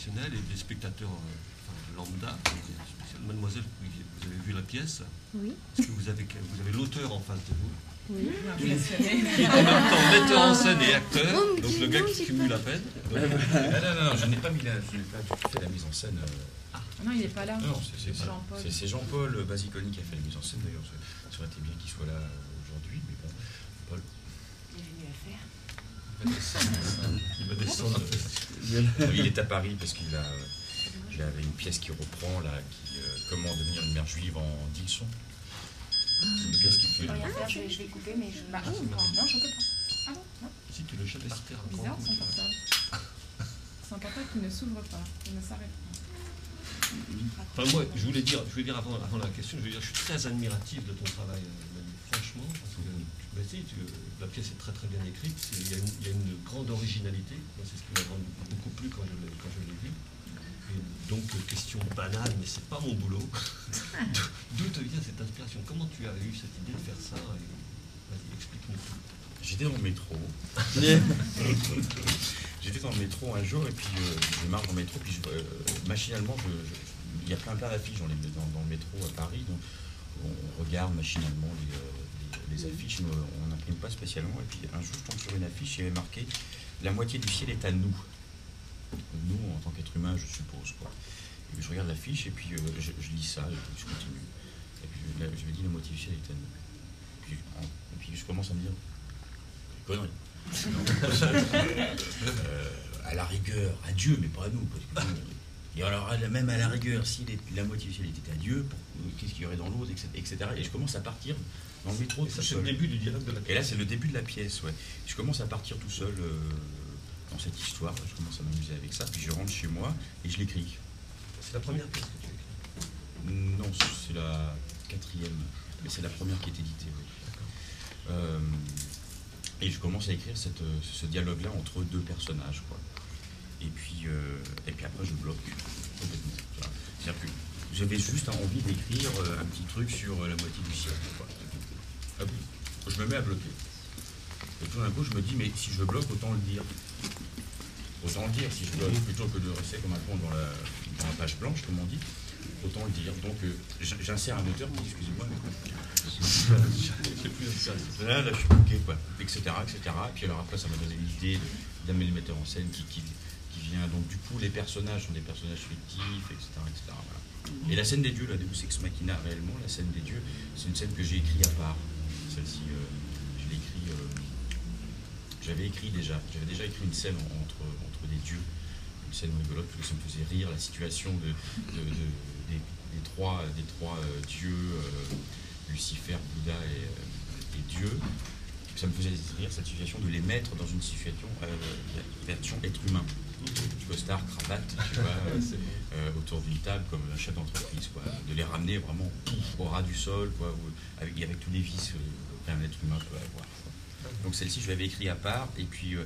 professionnels et des spectateurs lambda. Mademoiselle, vous avez vu la pièce? Oui. Est-ce que vous avez l'auteur en face de vous? Oui. Qui est en même temps metteur en scène et acteur, donc le gars qui cumule la peine. Non, je n'ai pas du tout fait la mise en scène. Non, il n'est pas là. Non, Jean-Paul. c'est Jean-Paul Basiconi qui a fait la mise en scène. D'ailleurs, ça aurait été bien qu'il soit là aujourd'hui, mais bon, Paul. Il est venu à faire. Il va descendre. Il est à Paris parce qu'il avait une pièce qui reprend là, comment devenir une mère juive en 10 leçons. C'est une pièce qui fait. Je peux rien faire, je vais couper, mais je. Ah, Non, je peux pas. Ah bon? Non. Si tu le chapes, c'est Bizarre son portable. C'est un portable qui ne s'ouvre pas, qui ne s'arrête pas. Enfin, moi, je voulais dire avant la question, je suis très admiratif de ton travail, Manu, franchement, parce que la pièce est très très bien écrite, il y a une grande originalité, c'est ce qui m'a beaucoup plu quand je l'ai vu. Et donc, question banale, mais c'est pas mon boulot. D'où te vient cette inspiration? Comment tu as eu cette idée de faire ça? Vas-y, explique-nous tout. J'étais dans le métro. J'étais dans le métro un jour et puis je marche dans le métro, puis machinalement, il y a plein d'affiches dans le métro à Paris, donc on regarde machinalement les affiches, mais on n'imprime pas spécialement. Et puis un jour, je tombe sur une affiche, il y avait marqué « La moitié du ciel est à nous ». Nous, en tant qu'être humain, je suppose, quoi. Et puis je regarde l'affiche et puis je lis ça, et puis je continue. Et puis je me dis « La moitié du ciel est à nous ». Et puis je commence à me dire « Connerie ». À la rigueur, à Dieu, mais pas à nous. Parce que, et alors, même à la rigueur, si la moitié du ciel était à Dieu, qu'est-ce qu'il y aurait dans l'autre, etc. Et je commence à partir dans le métro. Et ça, c'est le début du dialogue de la pièce. Et là, c'est le début de la pièce, ouais. Je commence à partir tout seul dans cette histoire. Je commence à m'amuser avec ça. Puis je rentre chez moi et je l'écris. C'est la première pièce que tu as écrite? Non, c'est la 4e. Mais c'est la première qui est éditée, oui. Et je commence à écrire ce dialogue-là entre deux personnages, quoi. Et puis après, je bloque complètement. C'est-à-dire que j'avais juste envie d'écrire un petit truc sur la moitié du ciel, quoi. Je me mets à bloquer. Et tout d'un coup, je me dis, mais si je bloque, autant le dire. Autant le dire, si je bloque, plutôt que de rester comme un con dans la page blanche, comme on dit. Autant le dire. Donc, j'insère un auteur qui dit, excusez-moi, mais là, je suis bloqué, quoi, etc. Et puis alors après, ça m'a donné l'idée d'amener le metteur en scène qui vient. Donc, du coup, les personnages sont des personnages fictifs, etc. Voilà. Et la scène des dieux, la Deus Ex Machina, réellement, la scène des dieux, c'est une scène que j'ai écrite à part. Celle-ci, je l'ai écrite. J'avais déjà écrit une scène entre des dieux. Une scène rigolote, parce que ça me faisait rire, la situation des trois dieux, Lucifer, Bouddha et Dieu. Ça me faisait rire cette situation de les mettre dans une situation version être humain. Costard, cravate, tu vois, autour d'une table comme un chef d'entreprise, quoi. De les ramener vraiment au ras du sol, quoi, avec tous les vices qu'un être humain peut avoir, quoi. Donc celle-ci, je l'avais écrite à part, et puis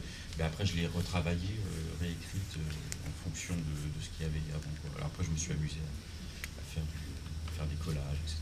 après je l'ai retravaillée, réécrite en fonction de ce qu'il y avait avant, quoi. Alors après je me suis amusé à faire des collages, etc.